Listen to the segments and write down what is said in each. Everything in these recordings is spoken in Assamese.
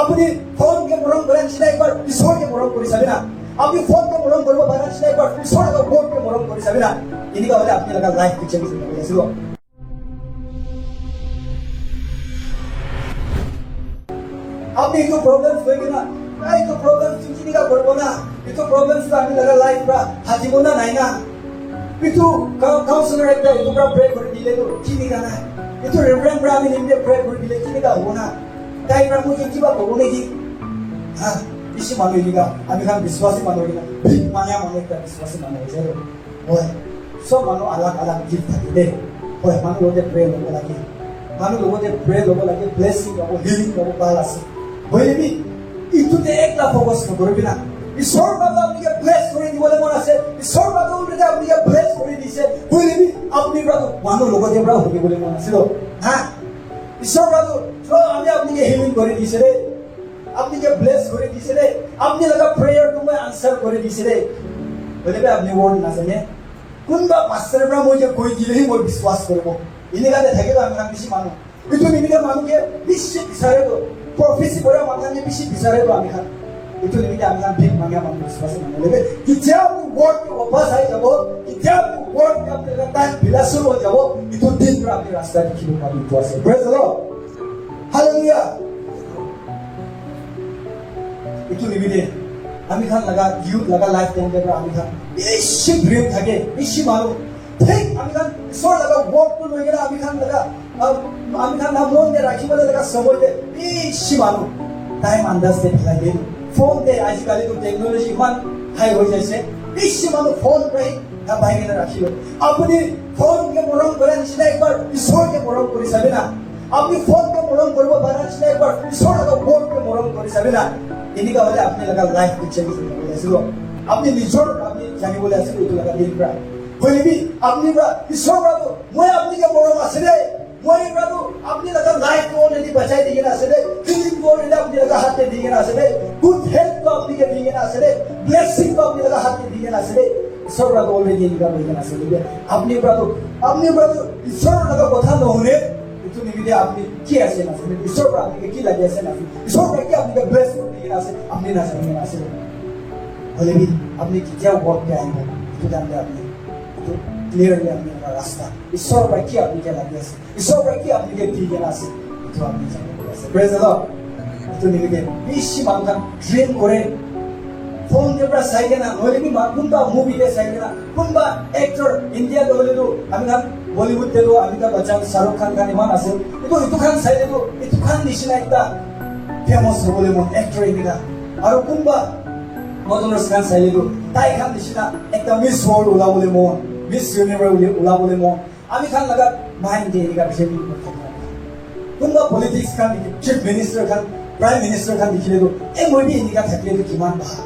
আপুনি ফোনকে মৰম কৰে নিচিনা একবাৰ ঈশ্বৰকে মৰম কৰি চাবি না আপুনি ফোনকে মৰম কৰিব পাৰে নিচিনা একবাৰ ঈশ্বৰৰ ওপৰকে মৰম কৰি চাবি না এনেকুৱা হ'লে আপুনি লগা লাইফ চেঞ্জ হৈ যাব আপনি itu problem sebagainya itu problem cincin ka korbo na itu problem sa ami laga life pra hajibo na nai na itu counselor ekta itu pra pray kori dile to chini ka na itu reverend pra ami nimde pray kori dile chini ka hobo na tai pra mu jinji ba hobo ne ki ha isi manu ni ka ami kan biswasi manu ni na big manya manu ekta biswasi manu je hoy so manu alag alag gift thakile hoy manu loge pray lobo lagi manu loge pray lobo lagi blessing lobo healing lobo balance বলিবি ইতুতে একলা ফোকাস করবি না ঈশ্বর বাবা আপনাকে ব্লেস করে দিবলে মন আছে ঈশ্বর বাবা উল্টে আপনাকে ব্লেস করে দিছে বলিবি আপনি বাবা মানুষ লগতে বড় হবি বলে মন আছিল হ্যাঁ ঈশ্বর বাবা তো আমি আপনাকে হিলিং করে দিছে রে আপনাকে ব্লেস করে দিছে রে আপনি লাগা প্রেয়ার তুমি আনসার করে দিছে রে বলিবি আপনি ওয়ার্ড না জানে কোনবা পাস্টার ব্রা মই যে কই দিলেই মই বিশ্বাস করব ইনিগাতে থাকে তো আমি বেশি মানুষ itu নিমিতে মানুষকে বেশি বিচারে তো প্রফেসি করে মাথানে বেশি বিচারে তো আমি খান itu নিমিতে আমি খান ঠিক মানিয়া মানুষ বিশ্বাস মানে লেবে কিতিয়া ওয়ার্ড অভ্যাস হয়ে যাব কিতিয়া ওয়ার্ড আপনার টাইম বিলাসুর হয়ে যাব itu দিন পর আপনি রাস্তা দেখিব পাবি তো আছে praise the lord hallelujah itu নিমিতে আমি খান লাগা ইউথ লাগা লাইফ টাইম আমি খান বেশি ড্রিম থাকে বেশি মানুষ ঠিক আমি খান ঈশ্বর লাগা ওয়ার্ড তো লই গেলে আমি খান লাগা আমি খান না মন দে রাখিবলে লাগা সময় দে বেশি মানুষ টাইম আন্দাজ দে ফেলাই দে ফোন দে আজিকালি তো টেকনোলজি ইমান হাই হয়ে যাইছে বেশি মানুষ ফোন পাই না বাইরে রাখিব আপনি ফোনকে মরম করে নিচিনা একবার ঈশ্বরকে মরম করে চাবি না আপনি ফোনকে মরম করব পারা নিচিনা একবার ঈশ্বরকে ওপরকে মরম করে চাবি না এনেকা হলে আপনি লাগা লাইফ চেঞ্জ হয়ে যাইছিল আপনি নিজর আপনি জানিবলে আছে এইটো লাগা দিন প্রা বলিবি আপনি প্রা ঈশ্বর বাবু মই আপনাকে মরম আছে রে মই বাবু আপনি লাগা লাইফ তো অলরেডি বাঁচাই দিয়ে আছে রে হিলিং তো অলরেডি আপনি লাগা হাতে দিয়ে আছে রে গুড হেলথ তো আপনি কে দিয়ে আছে রে ব্লেসিং তো আপনি লাগা হাতে দিয়ে আছে রে ঈশ্বর বাবু অলরেডি এনেকা হয়ে আছে রে আপনি বাবু ঈশ্বর লাগা কথা নহলে itu নিমিতে আপনি কি আছে না ঈশ্বর আপনাকে কি লাগে আছে না ঈশ্বর কি আপনাকে ব্লেস করে দিয়ে আছে আপনি না জানেন আছে বলিবি আপনি কি যাও করতে আইব itu জানতে আপনি itu ক্লিয়ারলি আপনি রাস্তা ঈশ্বর কি আপনাকে লাগে আছে ঈশ্বর কি আপনাকে দিয়ে আছে itu আপনি জানেন আছে প্রেজ দ্য লর্ড itu নিমিতে বেশি মানুষ ড্রিম করে ফোন দেবরা সাইকে না বলিবি কোনবা মুভি দে সাইকে না কোনবা অ্যাক্টর ইন্ডিয়া দলেলো আমি না বলিউড দেলো অমিতাভ বচ্চন শাহরুখ খান গান ইমান আছে itu খান সাইলেলো itu খান নিচিনা একটা ফেমাস হবলে মন অ্যাক্টর ইন্ডিয়া আর কোনবা মদনর খান সাইলেলো তাই খান নিচিনা একটা মিস ওয়ার্ল্ড ওলাবলে মন মিস ইউনিভার্স ওলাবলে মন আমি খান লাগা মাইন্ড দিয়ে এদিকে ফেমিলি কোনবা পলিটিক্স খান চিফ মিনিস্টার খান প্রাইম মিনিস্টার খান দেখিলেলো এই মইবি এদিকে থাকলে কিমান ভাল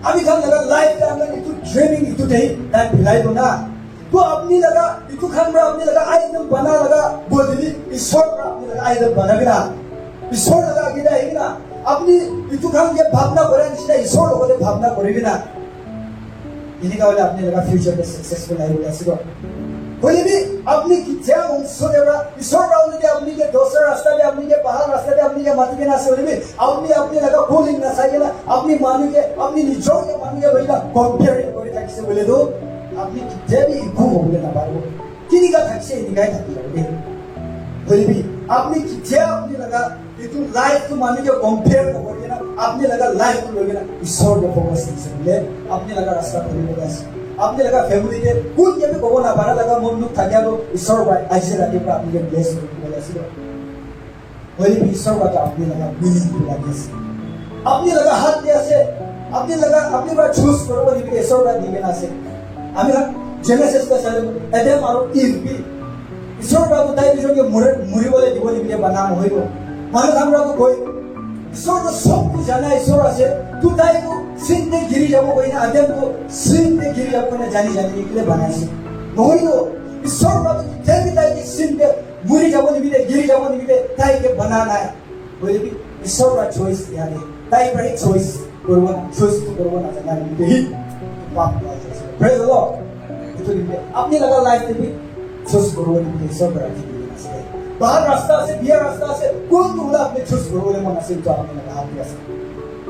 আমি খান লাগা life time itu training itu দেই তাই ভিলাইলো না तो अपनी लगा इतु खान में अपनी लगा आइटम बना लगा बोली ईश्वर का अपनी लगा आइटम बना बिना ईश्वर लगा गिरा है ना अपनी इतु खान के भावना करे निश्चित ईश्वर लोगों ने भावना करे बिना इन्हीं का वाले अपनी लगा फ्यूचर में सक्सेसफुल नहीं होगा सिर्फ बोली भी अपनी कितना उनसे देवरा ईश्वर राउंड के अपनी के दूसरा रास्ता में अपनी के बाहर रास्ते में अपनी के मत के ना से बोली भी अपनी लगा बोलिंग ना साइकिल अपनी मानू के अपनी निचोड़ के मानू के वही ना कंपेयरिंग करे था किसे बोले दो আপনি যেবি ঘুম হলে না পারবো কিনিকা থাকছে এদিকে থাকি বলবি আপনি যে আপনি লাগা একটু লাইফ তো মানুষকে কম্পেয়ার করবে না আপনি লাগা লাইফ তো লগে না ঈশ্বর কে ফোকাস দিলে আপনি লাগা রাস্তা খুলে গেছে আপনি লাগা ফ্যামিলিতে কোন যেতে কব না পারা লাগা মন দুঃখ থাকে আর ঈশ্বর ভাই আইছে রাতে আপনি ব্লেস করে আসিল বলবি ঈশ্বর কথা আপনি লাগা মিনিং লাগিছে আপনি লাগা হাত দিয়ে আছে আপনি লাগা আপনি বা চুজ করব দিবি ঈশ্বর ভাই দিবে না আছে আমি জেনেসিস का सारे एडम और ईव भी ईश्वर बाबू ताई जो के मुरी बोले जीवन में बनाम होइबो माने हमरा को कोई ईश्वर तो सब कुछ जाना ईश्वर আছে तू ताई को सिन में गिरी जाबो कोई ना आदम को सिन में गिरी जाबो ना जानी के लिए बनाइছে নহইলো ईश्वर बाबू जेबी ताई के सिन में मुरी जाबो निबिते गिरी जाबो निबिते ताई के बनाना बोले भी ईश्वर का चॉइस दिया है ताई पर चॉइस करबो ना जाना निबिते ही पाप Praise the Lord. Itu dia. Apni laga life ni sus guru ni dia सब राखी दिए ना से. ভাল ৰাস্তা আছে, বিয়াৰ ৰাস্তা আছে, কোনটো বোলে আপুনি চুজ কৰিবলৈ মন আছে এইটো আপুনি হাত দি আছে।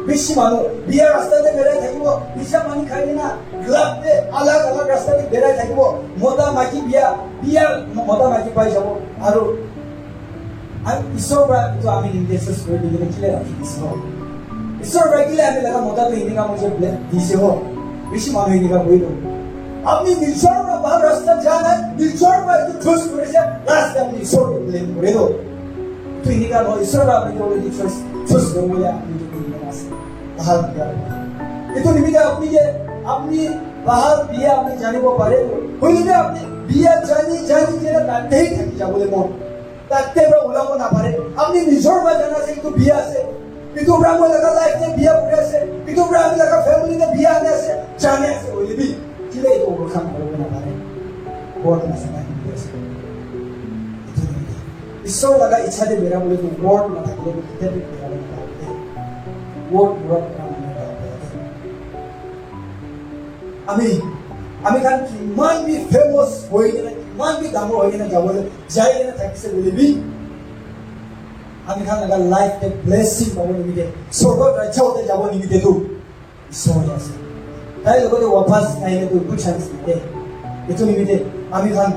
বেছি মানুহ বিয়াৰ ৰাস্তাতে বেৰাই থাকিব, নিচা পানী খাই কিনা গ্লাবতে আলাগ আলাগ ৰাস্তাতে বেৰাই থাকিব, মতা মাইকী বিয়াৰ মতা মাইকী পাই যাব। আৰু ঈশ্বৰৰ পৰা এইটো আমি নিজে চুজ কৰি দি কিনে কিলে ৰাখি দিছে হওক। ঈশ্বৰৰ পৰা কিলে আমি লগা মতাটো এনেকুৱা মজা দিছে হওক। বেছি মানুহ এনেকুৱা কৰি দিব। আপনি নিজৰ পৰা ভাল ৰাস্তাত যোৱা নাই, নিজৰ পৰা এইটো চুজ কৰিছে, লাষ্টে আপুনি ঈশ্বৰকে ব্লেম কৰি দিব। এইটো এনেকুৱা নহয়, ঈশ্বৰৰ পৰা আপুনি অলৰেডি চুজ কৰিবলৈ আপুনি আছে ভাল বিয়া। এইটো নিমিত্তে আপনি যে আপনি ভাল বিয়া আপনি জানিব পাৰে, হইলে আপনি বিয়া জানি যে তাতেই থাকি যাবলৈ মন, তাতে পৰা ওলাব নাপাৰে। আপনি নিজৰ পৰা জানা আছে এইটো বিয়া আছে, এইটো পৰা মই লগা লাইফতে বিয়া কৰি আছে, এইটো পৰা আমি লগা ফেমিলিতে বিয়া আনি আছে, জানে আছে, হইলে বি কিলে এইটো অৱসান কৰিব নাপাৰে। ৱৰ্ড নাথাকে আছে ঈশ্বৰ লগা ইচ্ছাতে বেৰাবলৈ ৱৰ্ড নাথাকিলে কেতিয়াবা বেৰাব নাপাৰে। আমি খান কিমান বি ফেমাস হৈ কিনে, কিমান বি ডাঙৰ হৈ কিনে যাবলৈ যাই কিনে থাকিছে বুলিবি আমি খান লগা লাইফতে ব্লেছিং পাব নিমিতে, স্বৰ্গত ৰাজ্যতে যাব নিমিতেতো ঈশ্বৰ আছে। তাই লগতে ৱাপাছ আহিলেতো একো চান্স নিদিয়ে। এইটো নিমিতে আমি খান